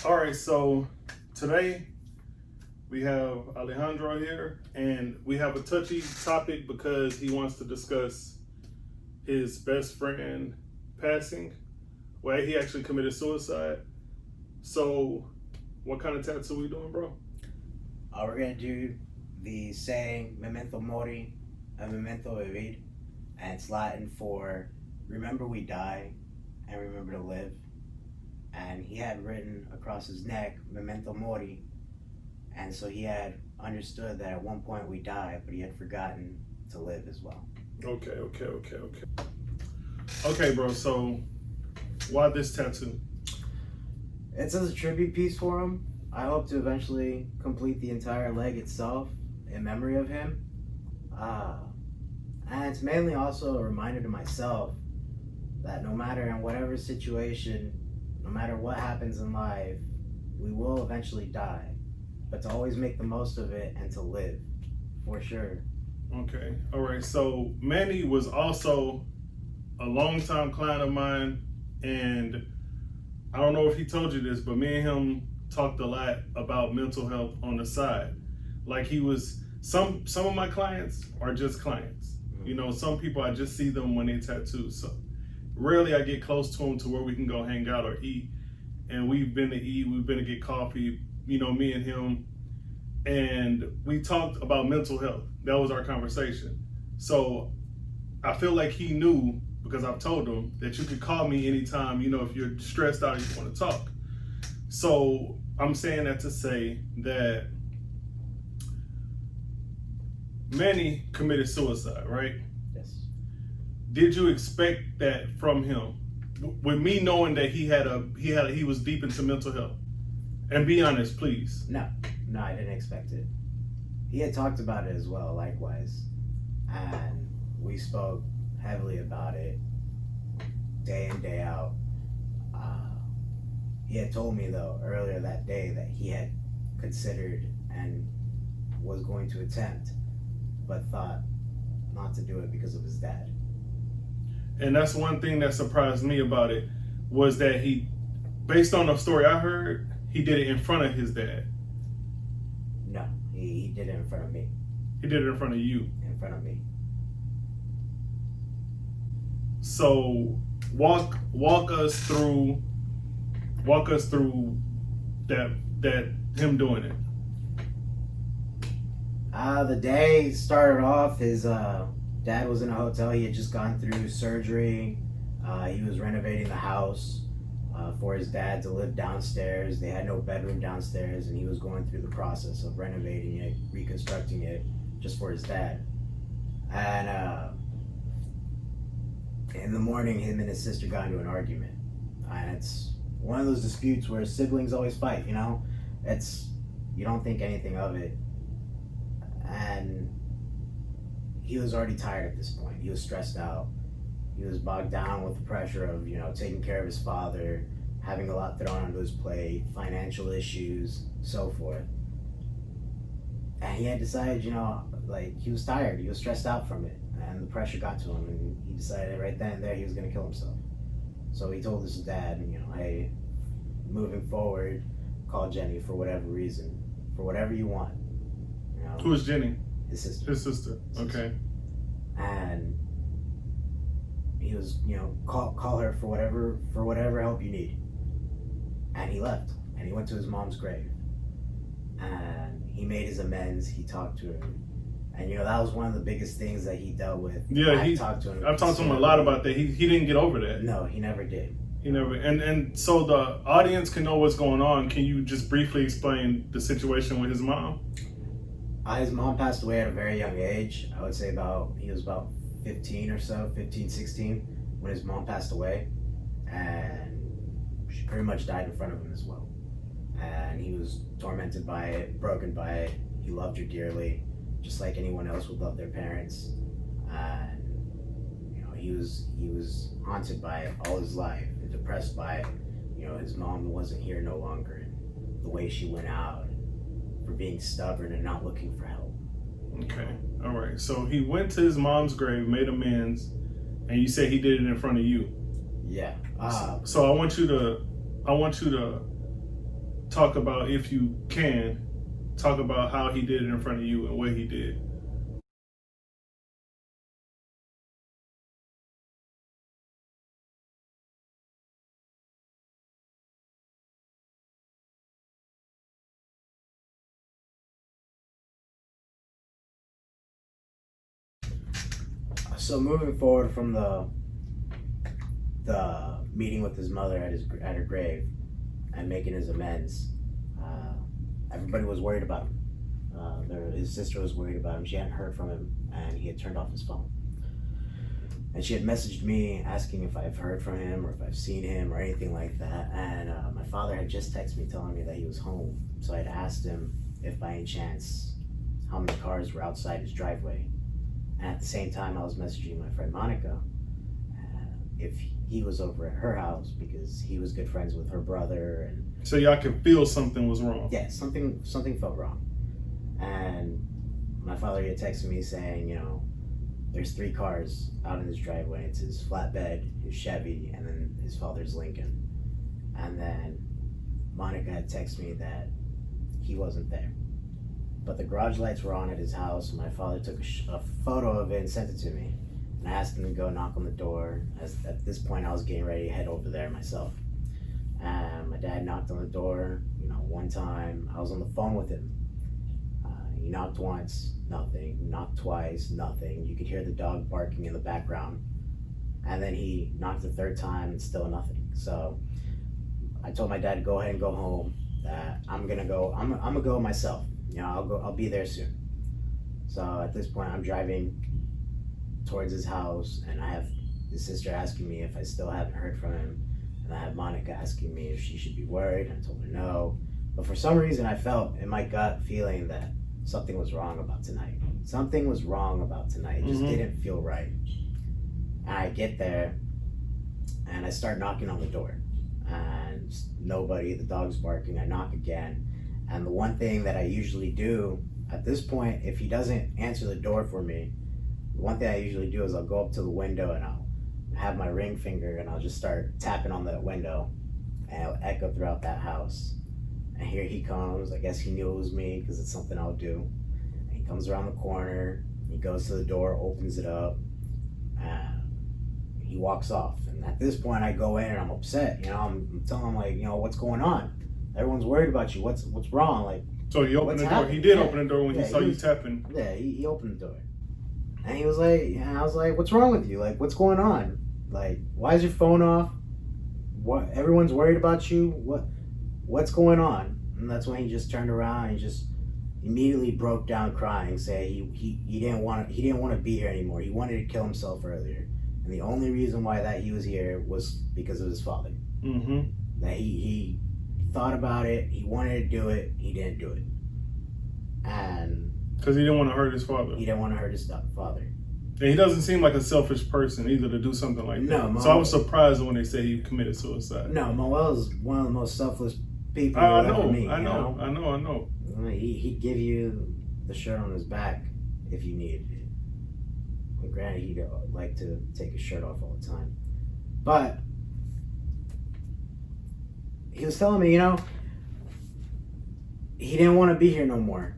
All right, so today we have Alejandro here, and we have a touchy topic because he wants to discuss his best friend passing. Well, he actually committed suicide. So, what kind of tattoo we doing, bro? We're gonna do the saying "Memento Mori" and "Memento Vivir," and it's Latin for "Remember we die and remember to live." And he had written across his neck "Memento Mori," and so he had understood that at one point we die, but he had forgotten to live as well. Okay. Okay, bro. So, why this tattoo? It's as a tribute piece for him. I hope to eventually complete the entire leg itself in memory of him. And it's mainly also a reminder to myself that no matter in whatever situation, no matter what happens in life, we will eventually die. But to always make the most of it and to live, for sure. Okay. All right. So, Manny was also a longtime client of mine, and I don't know if he told you this, but me and him talked a lot about mental health on the side. Like he was some of my clients are just clients. You know, some people I just see them when they tattoo. So rarely I get close to them to where we can go hang out or eat. And we've been to eat, we've been to get coffee, you know, me and him. And we talked about mental health. That was our conversation. So I feel like he knew, because I've told him, that you could call me anytime, you know, if you're stressed out and you want to talk. So I'm saying that to say that Manny committed suicide, right? Yes. Did you expect that from him? With me knowing that he was deep into mental health, and be honest, please. No, I didn't expect it. He had talked about it as well, likewise. And we spoke heavily about it day in, day out. He had told me, though, earlier that day that he had considered and was going to attempt, but thought not to do it because of his dad. And that's one thing that surprised me about it, was that he, based on the story I heard, he did it in front of his dad. No, he did it in front of me. He did it in front of you. In front of me. So walk us through that him doing it. The day started off, his dad was in a hotel. He had just gone through surgery. He was renovating the house for his dad to live downstairs. They had no bedroom downstairs, and he was going through the process of renovating it, reconstructing it, just for his dad. And in the morning, him and his sister got into an argument. And it's one of those disputes where siblings always fight, you know? You don't think anything of it. And he was already tired at this point. He was stressed out. He was bogged down with the pressure of, you know, taking care of his father, having a lot thrown onto his plate, financial issues, so forth. And he had decided, you know, like, he was tired. He was stressed out from it. And the pressure got to him, and he decided right then and there he was going to kill himself. So he told his dad, you know, hey, moving forward, call Jenny for whatever reason, for whatever you want. You know, Who is Jenny? his sister. His sister. Okay. And he was, you know, call her for whatever help you need. And he left, and he went to his mom's grave, and he made his amends. He talked to her. And, you know, that was one of the biggest things that he dealt with. Yeah, I've talked to him a lot about that. He didn't get over that. No, he never did. He never. And so the audience can know what's going on. Can you just briefly explain the situation with his mom? His mom passed away at a very young age. I would say he was about 15 or so, 15, 16, when his mom passed away. And she pretty much died in front of him as well. And he was tormented by it, broken by it. He loved her dearly, just like anyone else would love their parents. And, you know, he was haunted by it all his life and depressed by it. You know, his mom wasn't here no longer, and the way she went out, for being stubborn and not looking for help. Okay. All right. So he went to his mom's grave, made amends, and you said he did it in front of you. Yeah. So I want you to talk about, if you can, talk about how he did it in front of you and what he did. So moving forward from the meeting with his mother at her grave and making his amends, everybody was worried about him. His sister was worried about him. She hadn't heard from him, and he had turned off his phone. And she had messaged me asking if I've heard from him or if I've seen him or anything like that. And my father had just texted me telling me that he was home. So I had asked him if by any chance how many cars were outside his driveway. And at the same time, I was messaging my friend Monica if he was over at her house because he was good friends with her brother. And so y'all could feel something was wrong. yeah, something felt wrong. And my father had texted me saying, you know, there's 3 cars out in his driveway. It's his flatbed, his Chevy, and then his father's Lincoln. And then Monica had texted me that he wasn't there. But the garage lights were on at his house, and my father took a photo of it and sent it to me. And I asked him to go knock on the door. At this point, I was getting ready to head over there myself. And my dad knocked on the door, you know, one time. I was on the phone with him. He knocked once, nothing. Knocked twice, nothing. You could hear the dog barking in the background. And then he knocked the 3rd time and still nothing. So I told my dad to go ahead and go home. That I'm gonna go myself. You know, I'll be there soon. So at this point, I'm driving towards his house, and I have his sister asking me if I still haven't heard from him, and I have Monica asking me if she should be worried. I told her no, but for some reason, I felt in my gut feeling that something was wrong about tonight. Something was wrong about tonight. It just didn't feel right. And I get there, and I start knocking on the door, and nobody. The dog's barking. I knock again. And the one thing that I usually do at this point, if he doesn't answer the door for me, the one thing I usually do is I'll go up to the window and I'll have my ring finger and I'll just start tapping on that window and it'll echo throughout that house. And here he comes. I guess he knew it was me because it's something I'll do. And he comes around the corner, he goes to the door, opens it up, and he walks off. And at this point I go in and I'm upset. You know, I'm telling him, like, you know, what's going on? Everyone's worried about you. What's wrong? Like, so he opened the door. Happening? He did open the door when he saw you tapping. Yeah, he opened the door. And he was like, and I was like, what's wrong with you? Like, what's going on? Like, why is your phone off? What? Everyone's worried about you. What's going on? And that's when he just turned around and he just immediately broke down crying, saying he didn't want to be here anymore. He wanted to kill himself earlier, and the only reason why that he was here was because of his father. Mm-hmm. That he thought about it, he wanted to do it, he didn't do it. And because he didn't want to hurt his father. He didn't want to hurt his father. And he doesn't seem like a selfish person either to do something like that. No, so I was surprised when they said he committed suicide. No, Manuel is one of the most selfless people I you'll ever meet. I know. He'd give you the shirt on his back if you needed it. But granted, he'd like to take his shirt off all the time. But he was telling me, you know, he didn't want to be here no more.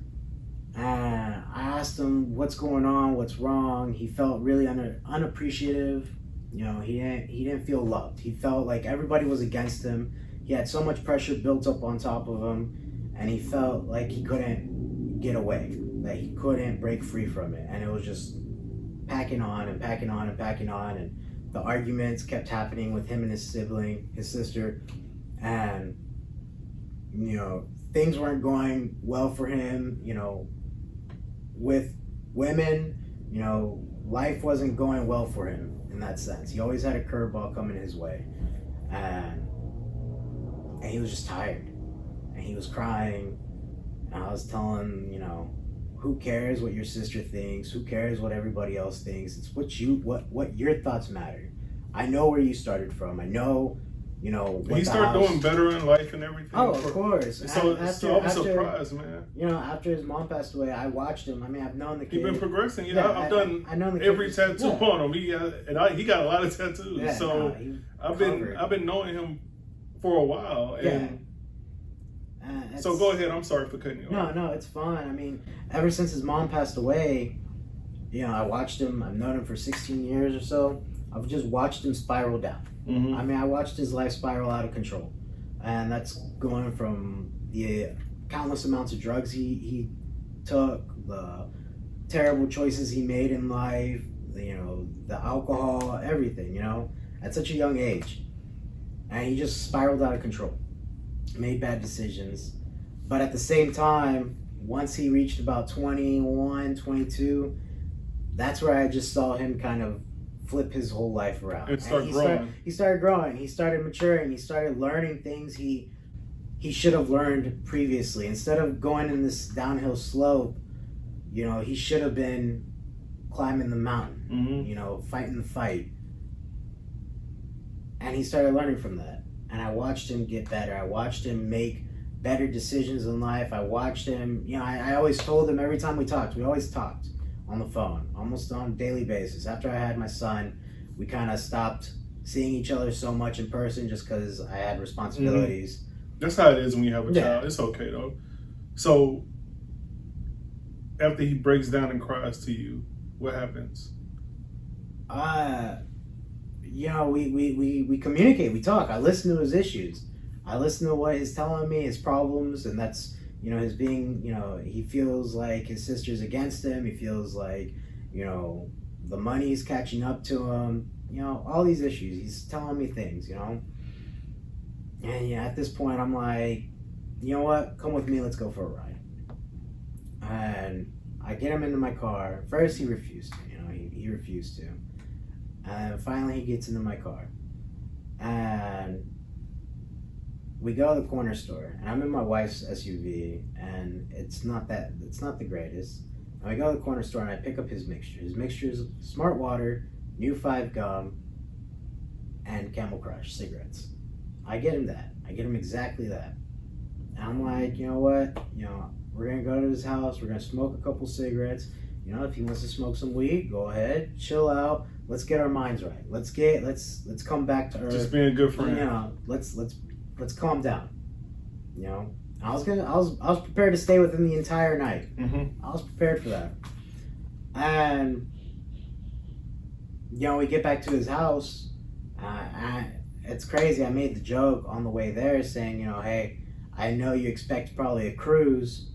And I asked him what's going on, what's wrong. He felt really unappreciative. You know, he didn't feel loved. He felt like everybody was against him. He had so much pressure built up on top of him, and he felt like he couldn't get away, that he couldn't break free from it. And it was just packing on and packing on and packing on, and the arguments kept happening with him and his sibling, his sister, and, you know, things weren't going well for him, you know, with women, you know, life wasn't going well for him in that sense. He always had a curveball coming his way, and he was just tired, and he was crying, and I was telling him, you know, who cares what your sister thinks? Who cares what everybody else thinks? It's what your thoughts matter. I know where you started from. I know, you know. He started doing better in life and everything. Oh, of course. So I was surprised, man. You know, after his mom passed away, I watched him. I mean, I've known the kid. He's been progressing. Yeah, I've done every tattoo on him. He got a lot of tattoos. Yeah, so I've been knowing him for a while, and So go ahead. I'm sorry for cutting you off. No, it's fine. I mean, ever since his mom passed away, I watched him. I've known him for 16 years or so. I've just watched him spiral down. Mm-hmm. I mean, I watched his life spiral out of control. And that's going from the countless amounts of drugs he took, the terrible choices he made in life, the alcohol, everything, at such a young age. And he just spiraled out of control, made bad decisions. But at the same time, once he reached about 21, 22, that's where I just saw him kind of flip his whole life around. He started growing. He started growing. He started maturing. He started learning things he should have learned previously. Instead of going in this downhill slope, he should have been climbing the mountain, fighting the fight. And he started learning from that. And I watched him get better. I watched him make better decisions in life. I watched him, I always told him every time we always talked on the phone, almost on a daily basis. After I had my son, we kind of stopped seeing each other so much in person just because I had responsibilities. That's how it is when you have a child. It's okay though. So after he breaks down and cries to you, what happens? We communicate, we talk. I listen to his issues. I listen to what he's telling me, his problems, and that's, his being, he feels like his sister's against him. He feels like, the money's catching up to him. All these issues. He's telling me things, And at this point, I'm like, you know what? Come with me. Let's go for a ride. And I get him into my car. First, he refused to. He refused to. And finally, he gets into my car. And we go to the corner store. And I'm in my wife's SUV. And it's not the greatest. And I go to the corner store and I pick up his mixture. His mixture is Smart Water, New 5 Gum, and Camel Crush cigarettes. I get him that. I get him exactly that. And I'm like, you know what? We're going to go to his house. We're going to smoke a couple cigarettes. If he wants to smoke some weed, go ahead. Chill out. Let's get our minds right. Let's come back to earth. Just being a good friend. Let's calm down. I was prepared to stay with him the entire night. Mm-hmm. I was prepared for that. And we get back to his house. It's crazy. I made the joke on the way there saying, hey, I know you expect probably a cruise,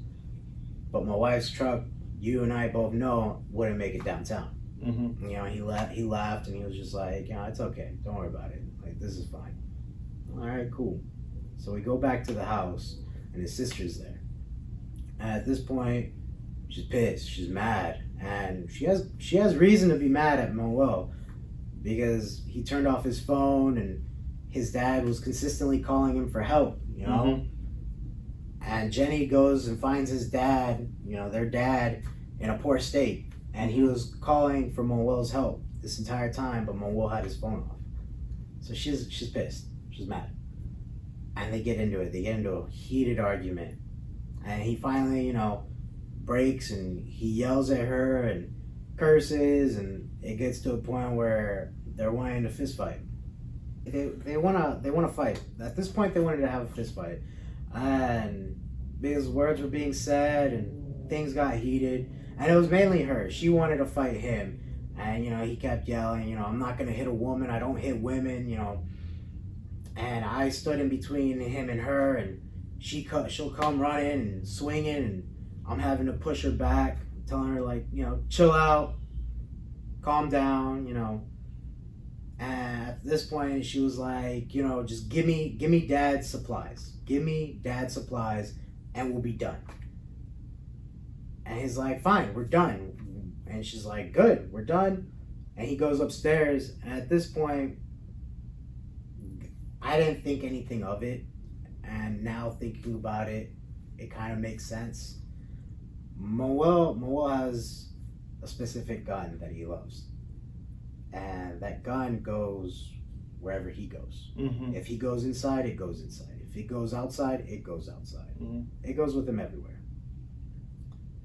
but my wife's truck, you and I both know, wouldn't make it downtown. Mm-hmm. He laughed and he was just like, it's okay. Don't worry about it. Like, this is fine. All right, cool. So we go back to the house and his sister's there. And at this point, she's pissed. She's mad. And she has reason to be mad at Manuel because he turned off his phone and his dad was consistently calling him for help, Mm-hmm. And Jenny goes and finds his dad, their dad, in a poor state. And he was calling for Manuel's help this entire time, but Manuel had his phone off. So she's pissed. She's mad. And they get into it. They get into a heated argument. And he finally, breaks and he yells at her and curses, and it gets to a point where they're wanting to fist fight. They want to fight. At this point, they wanted to have a fist fight. And because words were being said and things got heated, and it was mainly her. She wanted to fight him, and he kept yelling, I'm not gonna hit a woman. I don't hit women, And I stood in between him and her, and she'll come running and swinging, and I'm having to push her back, telling her like, chill out, calm down, And at this point, she was like, just give me dad's supplies. Give me dad's supplies and we'll be done. And he's like, fine, we're done. And she's like, good, we're done. And he goes upstairs. And at this point, I didn't think anything of it. And now thinking about it, it kind of makes sense. Manuel has a specific gun that he loves. And that gun goes wherever he goes. Mm-hmm. If he goes inside, it goes inside. If he goes outside, it goes outside. Mm-hmm. It goes with him everywhere.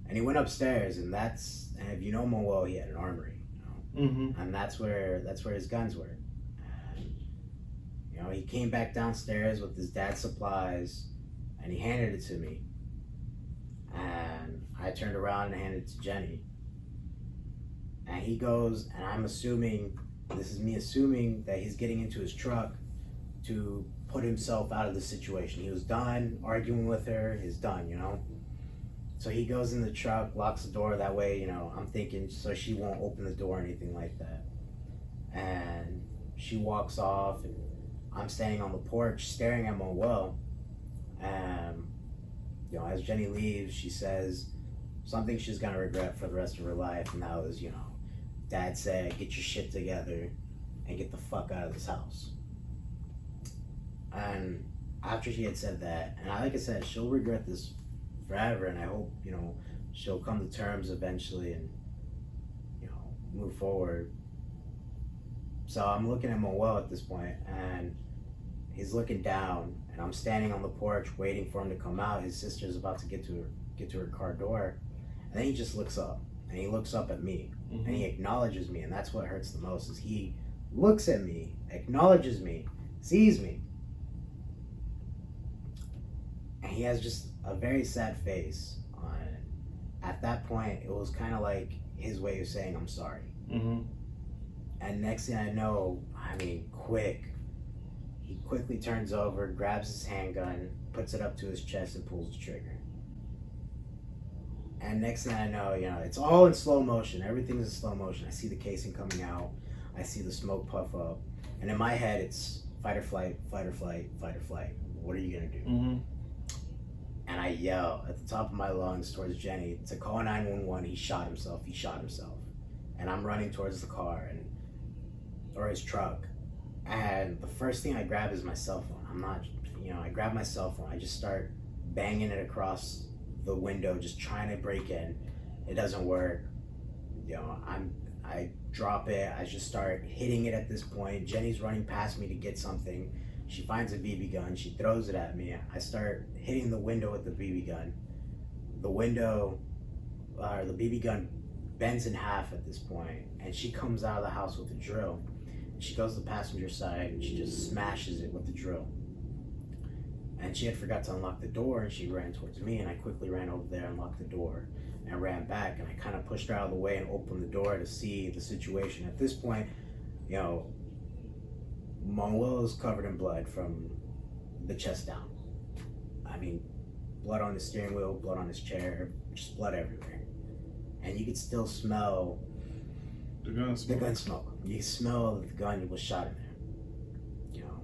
And he went upstairs, and if you know Manuel, he had an armory, Mm-hmm. and that's where his guns were. And he came back downstairs with his dad's supplies, and he handed it to me. And I turned around and handed it to Jenny. And he goes, and I'm assuming, this is me assuming, that he's getting into his truck to put himself out of the situation. He was done arguing with her, he's done, you know? So he goes in the truck, locks the door, that way, you know, I'm thinking so she won't open the door or anything like that. And she walks off, and I'm standing on the porch staring at Manuel. And, you know, as Jenny leaves, she says something she's gonna regret for the rest of her life, and that was, you know, Dad said, get your shit together and get the fuck out of this house. And after she had said that, and like I said, she'll regret this forever, and I hope, you know, she'll come to terms eventually and, you know, move forward. So I'm looking at Manuel at this point, and he's looking down, and I'm standing on the porch waiting for him to come out. His sister's about to get to her car door, and then he just looks up, and he looks up at me, and he acknowledges me, and that's what hurts the most, is he looks at me, acknowledges me, sees me, and he has just a very sad face on it. At that point, it was kind of like his way of saying, I'm sorry. And next thing I know, I mean, he quickly turns over, grabs his handgun, puts it up to his chest, and pulls the trigger. And next thing I know, you know, it's all in slow motion. Everything's in slow motion. I see the casing coming out. I see the smoke puff up. And in my head, it's fight or flight, fight or flight, fight or flight. What are you going to do? And I yell at the top of my lungs towards Jenny to call 911. He shot himself. And I'm running towards the car or his truck. And the first thing I grab is my cell phone. I grab my cell phone. I just start banging it across the window, just trying to break in. It doesn't work. You know, I drop it. I just start hitting it at this point. Jenny's running past me to get something. She finds a BB gun. She throws it at me. I start hitting the window with the BB gun. The BB gun bends in half at this point, and she comes out of the house with a drill. She goes to the passenger side, and she just smashes it with the drill. And she had forgot to unlock the door, and she ran towards me, and I quickly ran over there, unlocked the door, and ran back, and I kind of pushed her out of the way and opened the door to see the situation. At this point, you know, Manuel is covered in blood from the chest down. I mean, blood on his steering wheel, blood on his chair, just blood everywhere. And you could still smell the gun smoke. You smell the gun was shot in there, you know.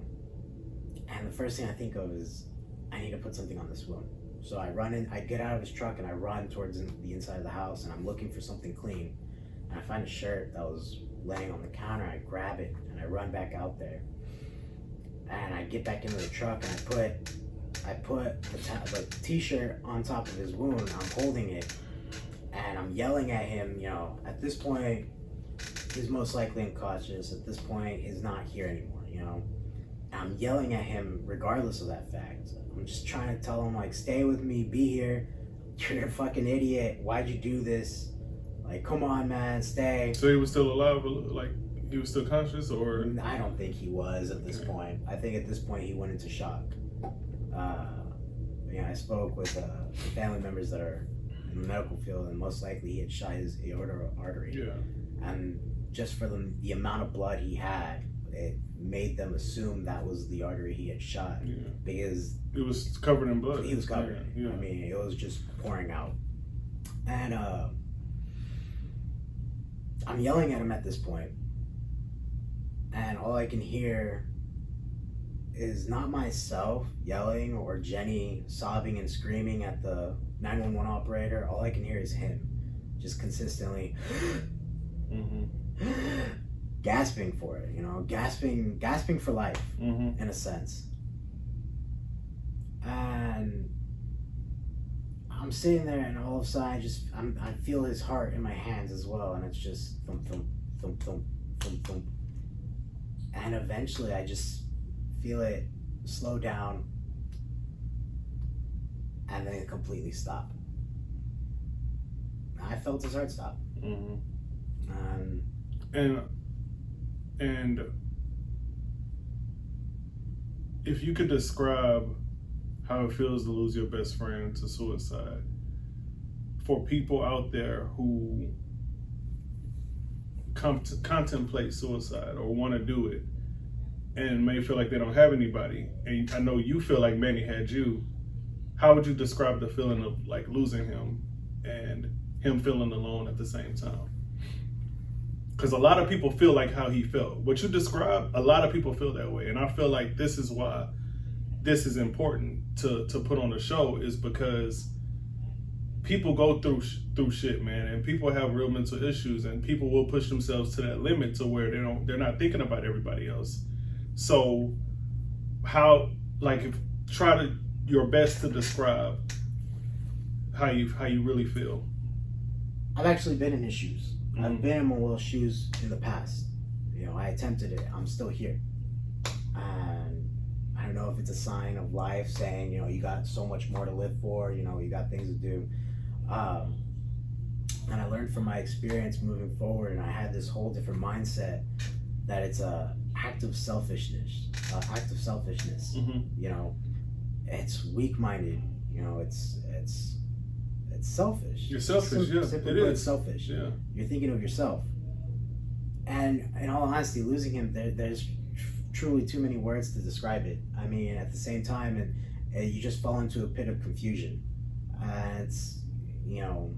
And the first thing I think of is, I need to put something on this wound. So I get out of his truck and I run towards the inside of the house, and I'm looking for something clean. And I find a shirt that was laying on the counter. I grab it and I run back out there. And I get back into the truck, and I put the t-shirt on top of his wound. I'm holding it, and I'm yelling at him. You know, at this point, he's most likely unconscious. At this point, he's not here anymore, you know. I'm yelling at him regardless of that fact. I'm just trying to tell him, like, stay with me, be here. You're a fucking idiot. Why'd you do this? Like, come on, man, stay. So he was still alive, like, he was still conscious, or? I don't think he was at this point. I think at this point he went into shock. I spoke with family members that are in the medical field, and most likely he had shot his aorta artery. Yeah. And just for the amount of blood he had, it made them assume that was the artery he had shot. Yeah. Because it was covered in blood. He was covered. Yeah. I mean, it was just pouring out. And I'm yelling at him at this point, and all I can hear is not myself yelling or Jenny sobbing and screaming at the 911 operator. All I can hear is him just consistently gasping for it, you know, gasping for life, in a sense. And I'm sitting there, and all of a sudden I feel his heart in my hands as well, and it's just thump, thump, thump, thump, thump, thump. And eventually I just feel it slow down, and then it completely stop. I felt his heart stop. And if you could describe how it feels to lose your best friend to suicide. For people out there who contemplate suicide or want to do it and may feel like they don't have anybody, and I know you feel like Manny had you, how would you describe the feeling of like losing him and him feeling alone at the same time? Because a lot of people feel like how he felt. What you described, a lot of people feel that way. And I feel like this is why this is important to put on the show, is because people go through shit, man, and people have real mental issues, and people will push themselves to that limit to where they're not thinking about everybody else. So how, like, your best to describe how you really feel. I've actually been in his shoes. Mm-hmm. I've been in Manuel's shoes in the past. You know, I attempted it. I'm still here. And I don't know if it's a sign of life saying, you know, you got so much more to live for, you know, you got things to do. And I learned from my experience moving forward, and I had this whole different mindset that it's a act of selfishness. Mm-hmm. You know, it's weak-minded. You know, it's selfish. You're selfish, yeah. Simply It put, is. it's selfish. Yeah. You're thinking of yourself. And in all honesty, losing him, there's truly too many words to describe it. I mean, at the same time, and you just fall into a pit of confusion. It's, you know,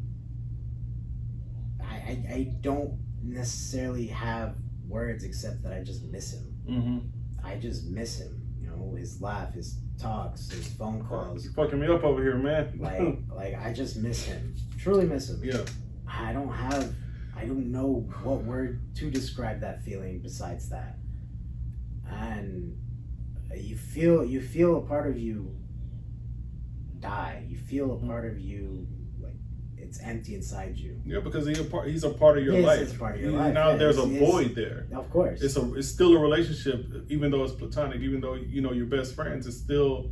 I don't necessarily have words except that I just miss him. Mm-hmm. I just miss him. You know, his laugh, his talks, his phone calls. You're fucking me up over here, man. like I just miss him. Truly miss him. Yeah. I don't know what word to describe that feeling besides that. And you feel a part of you die. You feel a part of you, like, it's empty inside you. Yeah, because he's a part of your life. It's a part of your life. Now Yeah, there's a void there. Of course. It's still a relationship, even though it's platonic, even though, you know, you're best friends, it's still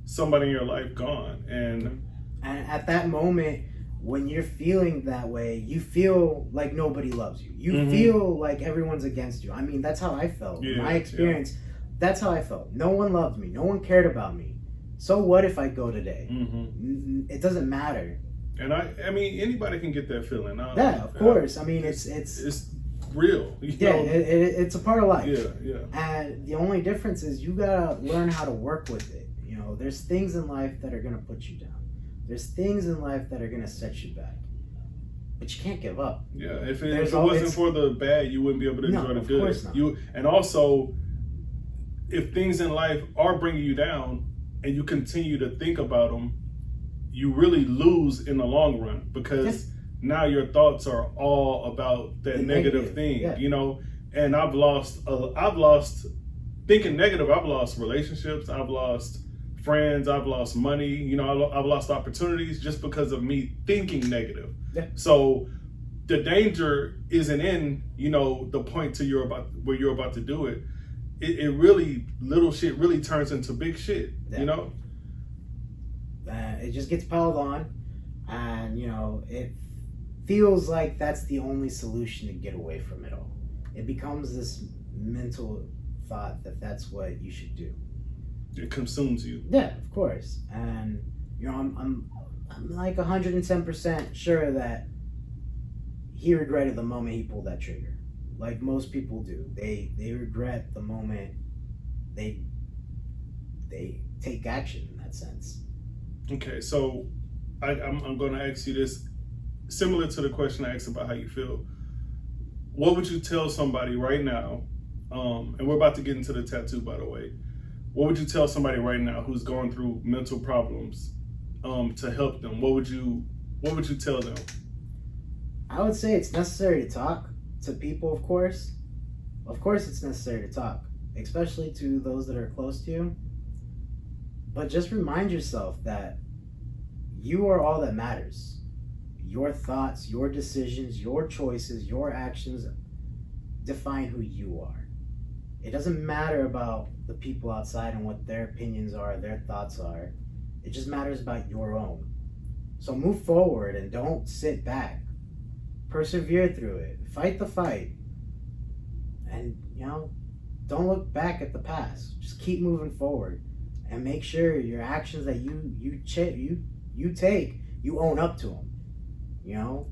somebody in your life gone. And at that moment, when you're feeling that way, you feel like nobody loves you. You feel like everyone's against you. I mean, that's how I felt. Yeah, My experience, that's how I felt. No one loved me. No one cared about me. So what if I go today? Mm-hmm. It doesn't matter. And I mean, anybody can get that feeling. Yeah, of course. I mean, it's real. It's a part of life. Yeah. And the only difference is you gotta learn how to work with it. You know, there's things in life that are gonna put you down. There's things in life that are gonna set you back. But you can't give up. Yeah, if it wasn't for the bad, you wouldn't be able to enjoy the good. Of course not. And also, if things in life are bringing you down and you continue to think about them, you really lose in the long run, because now your thoughts are all about that negative thing, you know. And I've lost thinking negative. I've lost relationships. I've lost friends. I've lost money. You know, I've lost opportunities just because of me thinking negative. Yeah. So the danger isn't in, you know, the point to where you're about to do it. It really, little shit really turns into big shit. Yeah. You know. It just gets piled on, and you know, it feels like that's the only solution to get away from it all. It becomes this mental thought that that's what you should do. It consumes you. Yeah, of course. And you know, I'm like 110% sure that he regretted the moment he pulled that trigger. Like most people do. They regret the moment they take action in that sense. Okay, so I'm going to ask you this, similar to the question I asked about how you feel. What would you tell somebody right now, and we're about to get into the tattoo, by the way, what would you tell somebody right now who's going through mental problems to help them? What would you tell them? I would say it's necessary to talk to people, of course. Of course it's necessary to talk, especially to those that are close to you. But just remind yourself that you are all that matters. Your thoughts, your decisions, your choices, your actions define who you are. It doesn't matter about the people outside and what their opinions are, their thoughts are. It just matters about your own. So move forward and don't sit back. Persevere through it. Fight the fight. And, you know, don't look back at the past. Just keep moving forward. and make sure your actions that you take, you own up to them. You know.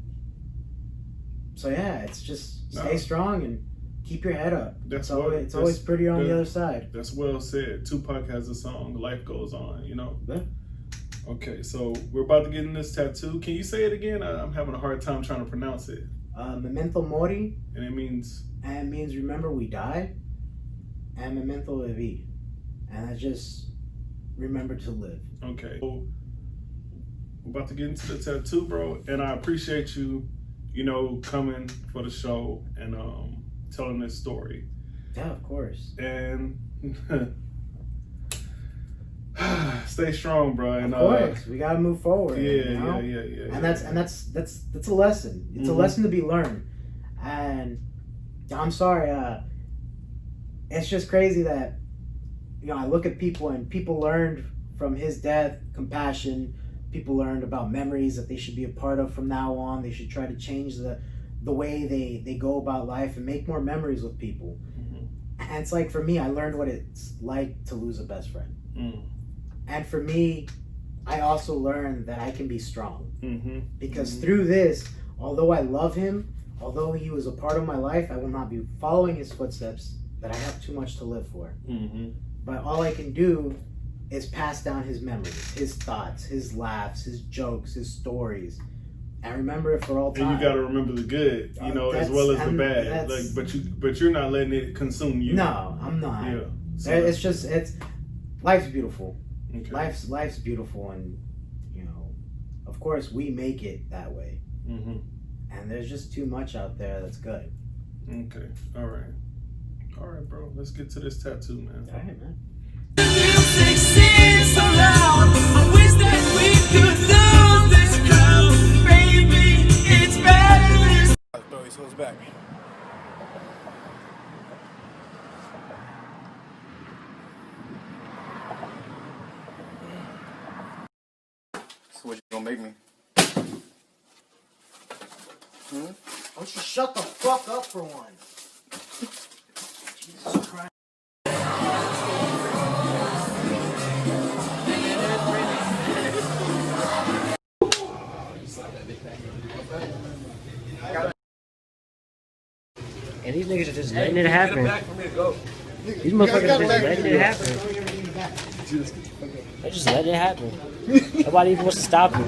So yeah, it's just stay strong and keep your head up. It's always pretty on the other side. That's well said. Tupac has a song, "Life Goes On." You know. Yeah. Okay, so we're about to get in this tattoo. Can you say it again? I'm having a hard time trying to pronounce it. Memento mori. And it means? And it means remember we died. And memento vivi. And that's just remember to live. Okay. So we're about to get into the tattoo, bro. And I appreciate you, coming for the show and telling this story. Yeah, of course. And stay strong, bro. And, of course, we gotta move forward. Yeah. And that's a lesson. It's a lesson to be learned. And I'm sorry, it's just crazy that I look at people and people learned from his death, compassion. People learned about memories that they should be a part of from now on. They should try to change the way they go about life and make more memories with people. Mm-hmm. And it's like for me, I learned what it's like to lose a best friend. Mm. And for me, I also learned that I can be strong. Mm-hmm. Because through this, although I love him, although he was a part of my life, I will not be following his footsteps, that I have too much to live for. Mm-hmm. But all I can do is pass down his memories, his thoughts, his laughs, his jokes, his stories. And remember it for all time. And you got to remember the good, as well as the bad. But you're not letting it consume you. No, I'm not. Yeah. So it's life's beautiful. Okay. Life's beautiful, and of course we make it that way. Mm-hmm. And there's just too much out there that's good. Okay. All right, bro. Let's get to this tattoo, man. All right, man. Music seems so loud. I wish that we could lose this crowd. Baby, it's better. Throw these hoes back. So what you gonna make me? Why don't you shut the fuck up for once? Jesus Christ. And these niggas are just letting it happen. These motherfuckers are just letting it happen. They're just letting it happen. Nobody even wants to stop it.